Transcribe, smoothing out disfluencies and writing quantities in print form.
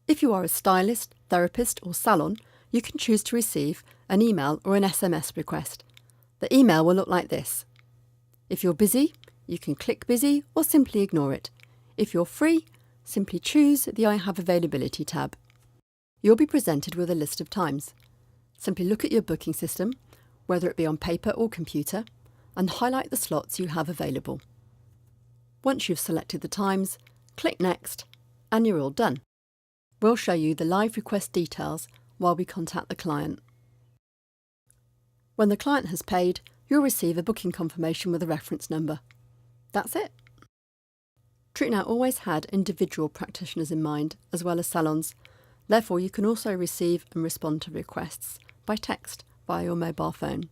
If you are a stylist, therapist or salon, you can choose to receive an email or an SMS request. The email will look like this. If you're busy, you can click busy or simply ignore it. If you're free, simply choose the I have availability tab. You'll be presented with a list of times. Simply look at your booking system, whether it be on paper or computer, and highlight the slots you have available. Once you've selected the times, click Next, and you're all done. We'll show you the live request details while we contact the client. When the client has paid, you'll receive a booking confirmation with a reference number. That's it. TreatNow always had individual practitioners in mind, as well as salons. Therefore, you can also receive and respond to requests by text via your mobile phone.